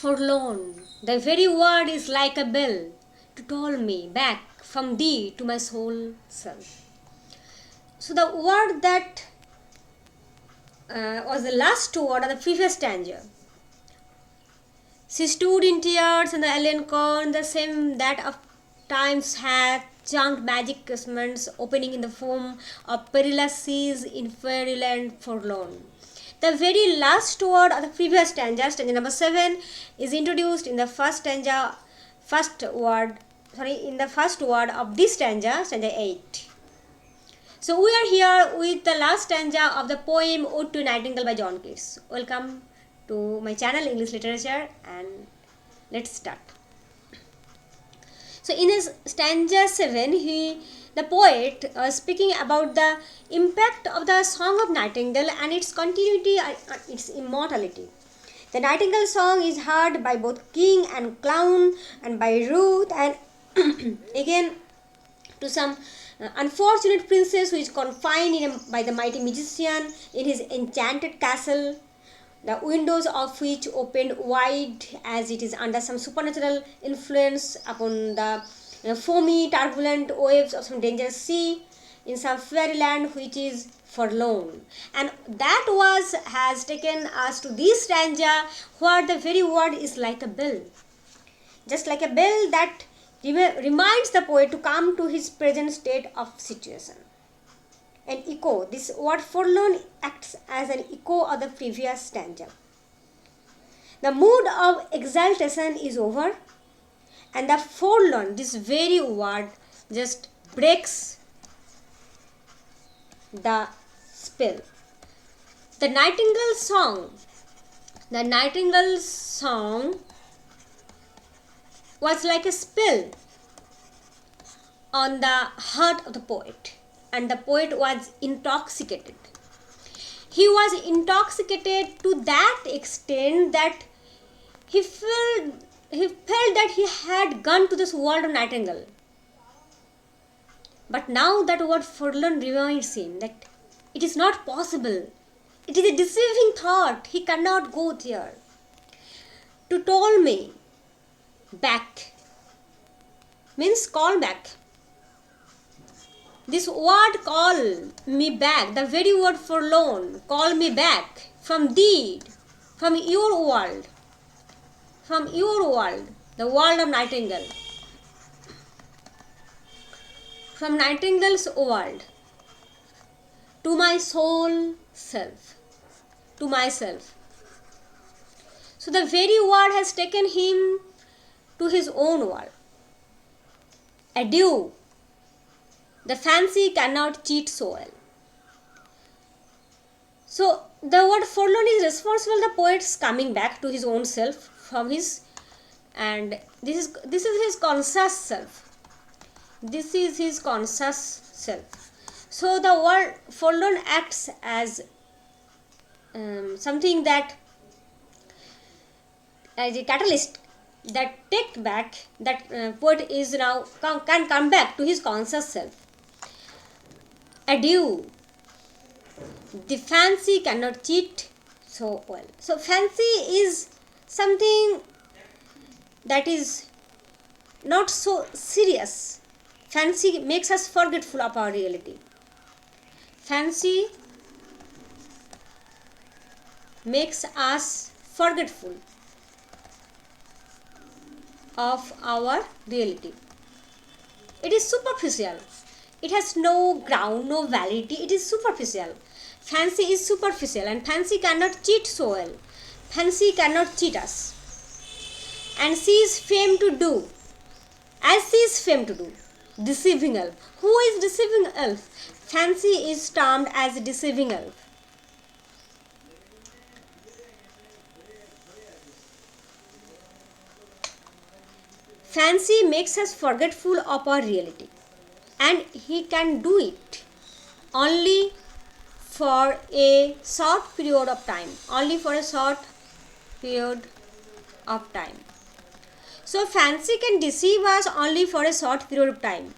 Forlorn, the very word is like a bell to toll me back from thee to my soul self. So the word that was the last word of the previous stanza. She stood in tears and the alien corn, the same that of times hath charmed magic casements opening in the foam of perilous seas in fairyland forlorn. The very last word of the previous stanza, stanza number 7, is introduced in the in the first word of this stanza, stanza 8. So we are here with the last stanza of the poem Ode to Nightingale by John Keats. Welcome to my channel English Literature, and let's start. So in his stanza 7, the poet speaking about the impact of the Song of Nightingale and its continuity and its immortality. The Nightingale song is heard by both king and clown and by Ruth and again to some unfortunate princess who is confined by the mighty magician in his enchanted castle, the windows of which opened wide as it is under some supernatural influence upon the foamy, turbulent waves of some dangerous sea in some fairyland which is forlorn. And that has taken us to this stanza where the very word is like a bell. Just like a bell that reminds the poet to come to his present state of situation. An echo. This word forlorn acts as an echo of the previous stanza. The mood of exaltation is over, and the forlorn, this very word, just breaks the spell. The Nightingale song was like a spell on the heart of the poet, and the poet was intoxicated. He was intoxicated to that extent that he felt that he had gone to this world of Nightingale. But now that word forlorn reminds him that it is not possible. It is a deceiving thought. He cannot go there. To toll me back means call back. This word call me back, the very word forlorn, call me back from thee, from your world, the world of Nightingale, from Nightingale's world, to my soul self, to myself. So the very word has taken him to his own world. Adieu. The fancy cannot cheat so well. So the word forlorn is responsible for the poet's coming back to his own self from his, and this is his conscious self. This is his conscious self. So the word forlorn acts as something that, as a catalyst that take back, that poet is now can come back to his conscious self. Adieu. The fancy cannot cheat so well. So fancy is something that is not so serious. Fancy makes us forgetful of our reality. Fancy makes us forgetful of our reality. It is superficial. It has no ground, no validity. It is superficial. Fancy is superficial, and fancy cannot cheat so well. Fancy cannot cheat us. And she is famed to do, as she is famed to do, deceiving elf. Who is deceiving elf? Fancy is termed as deceiving elf. Fancy makes us forgetful of our reality, and he can do it only for a short period of time. Only for a short period of time. So fancy can deceive us only for a short period of time.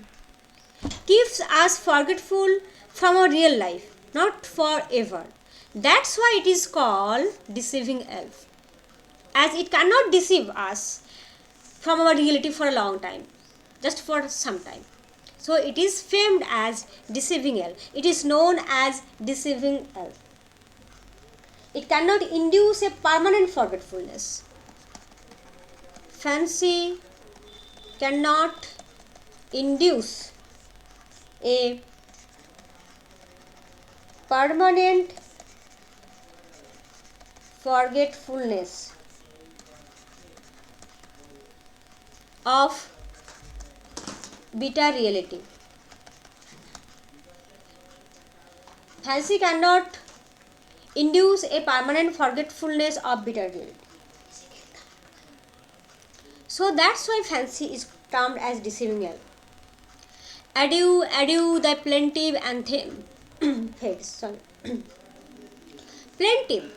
Keeps us forgetful from our real life, not forever. That's why it is called deceiving elf. as it cannot deceive us from our reality for a long time, just for some time. So it is famed as deceiving L. It is known as deceiving L. It cannot induce a permanent forgetfulness. Fancy cannot induce a permanent forgetfulness of beta reality. Fancy cannot induce a permanent forgetfulness of beta reality. So that's why fancy is termed as deceiving L. Adieu, adieu, thy plaintive anthem fades. Sorry. Plaintive.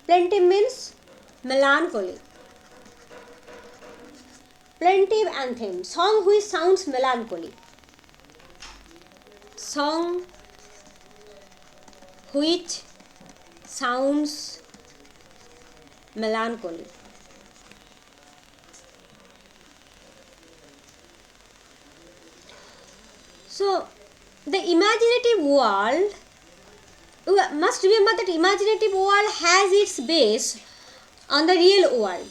Plaintive means melancholy. Plaintive anthem, song which sounds melancholy. Song which sounds melancholy. So, the imaginative world, you must remember that imaginative world has its base on the real world.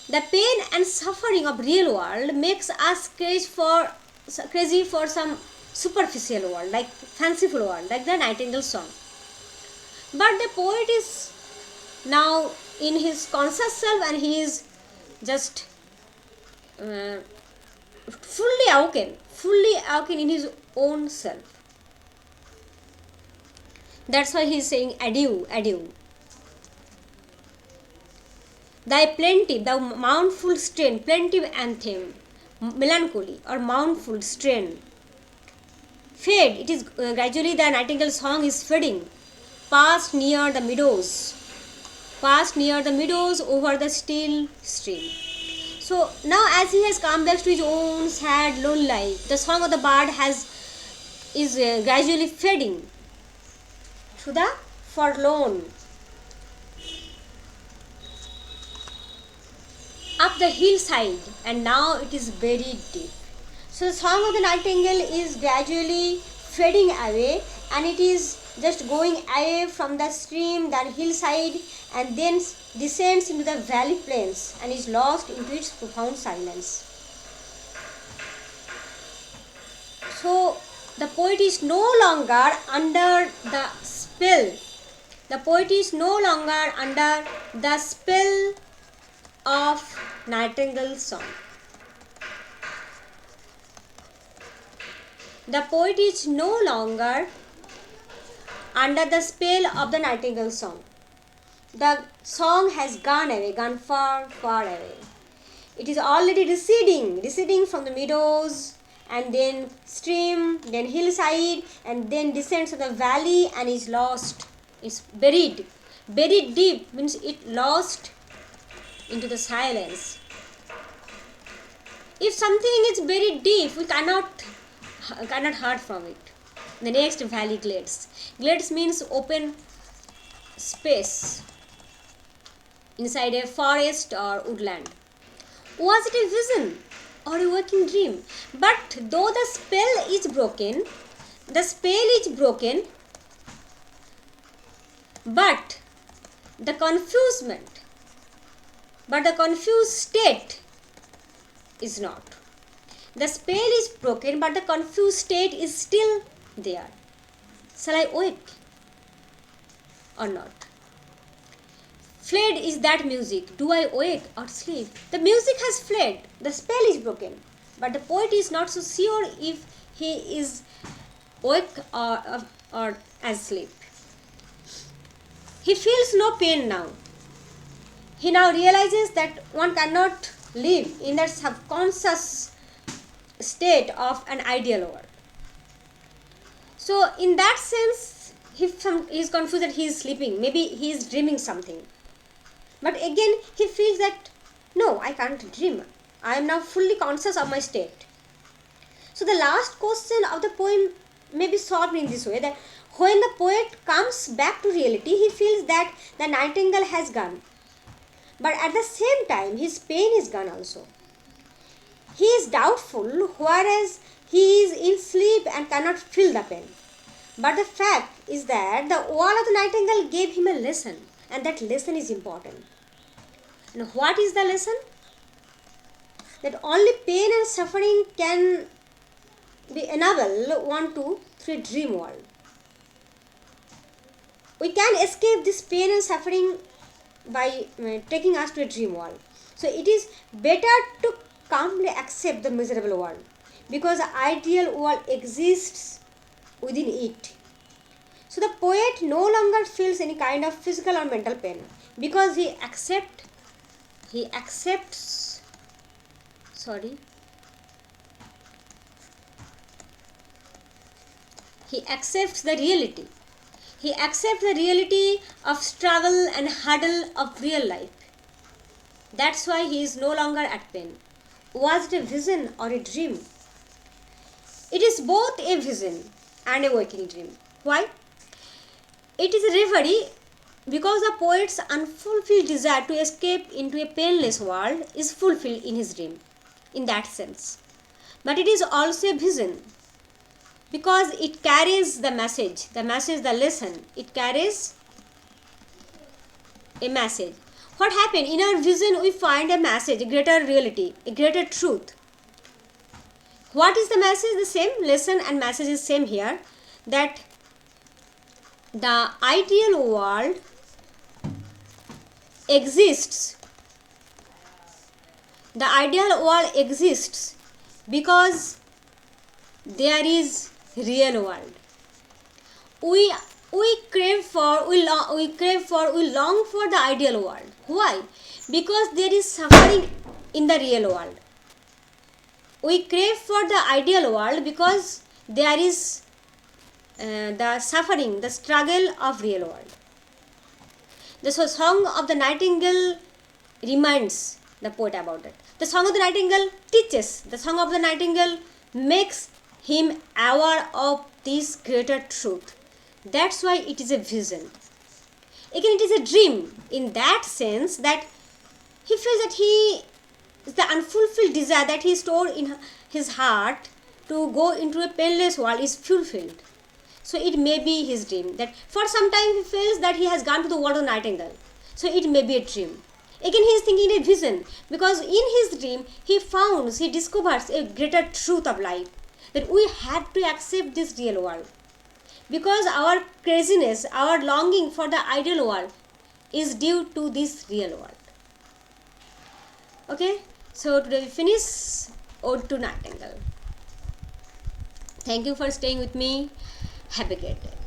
The pain and suffering of real world makes us crazy for some superficial world, like fanciful world, like the Nightingale song. But the poet is now in his conscious self, and he is just fully awakened in his own self. That's why he is saying adieu, adieu. Thy plaintive, thou mournful strain, plaintive anthem, melancholy or mournful strain. Fade, it is gradually the Nightingale song is fading. Past near the meadows over the still stream. So now as he has come back to his own sad, lonely life, the song of the bird is gradually fading to the forlorn. Up the hillside, and now it is buried deep. So the song of the nightingale is gradually fading away, and it is just going away from the stream, then hillside, and then descends into the valley plains and is lost into its profound silence. So the poet is no longer under the spell. The poet is no longer under the spell of Nightingale's song. The poet is no longer under the spell of the Nightingale song. The song has gone away, gone far, far away. It is already receding from the meadows, and then stream, then hillside, and then descends to the valley and is lost. It's buried. Buried deep means it lost into the silence. If something is buried deep, we cannot hear from it. The next, valley glades. Glades means open space inside a forest or woodland. Was it a vision or a waking dream? But though the spell is broken, but the confused state is not. The spell is broken, but the confused state is still there. Shall I wake or not? Fled is that music. Do I wake or sleep? The music has fled. The spell is broken. But the poet is not so sure if he is awake or asleep. He feels no pain now. He now realizes that one cannot live in that subconscious state of an ideal world. So in that sense, he is confused that he is sleeping. Maybe he is dreaming something. But again, he feels that, no, I can't dream. I am now fully conscious of my state. So the last question of the poem may be solved in this way, that when the poet comes back to reality, he feels that the nightingale has gone. but at the same time his pain is gone also. He is doubtful, whereas he is in sleep and cannot feel the pain. But the fact is that the wall of the nightingale gave him a lesson, and that lesson is important. And what is the lesson? That only pain and suffering can be enable one to through a dream world. We can escape this pain and suffering by taking us to a dream world. So it is better to calmly accept the miserable world, because the ideal world exists within it. So the poet no longer feels any kind of physical or mental pain, because he accepts sorry he accepts the reality. He accepts the reality of struggle and hurdle of real life. That's why he is no longer at pain. Was it a vision or a dream? It is both a vision and a waking dream. Why? It is a reverie because the poet's unfulfilled desire to escape into a painless world is fulfilled in his dream, in that sense. But it is also a vision because it carries the message, the lesson. It carries a message. What happened? In our vision, we find a message, a greater reality, a greater truth. What is the message? The same lesson and message is same here, that the ideal world exists. The ideal world exists because there is real world. We long for the ideal world. Why? Because there is suffering in the real world. We crave for the ideal world because there is the suffering, the struggle of real world. The Song of the Nightingale reminds the poet about it. The Song of the Nightingale teaches. The Song of the Nightingale makes him aware of this greater truth. That's why it is a vision. Again, it is a dream in that sense that he feels that the unfulfilled desire that he stored in his heart to go into a painless world is fulfilled. So it may be his dream, that for some time he feels that he has gone to the world of nightingale. So it may be a dream. Again, he is thinking a vision, because in his dream he discovers a greater truth of life, that we had to accept this real world, because our craziness, our longing for the ideal world is due to this real world. Okay, so today we finish Ode to Nightingale. Thank you for staying with me. Have a great day.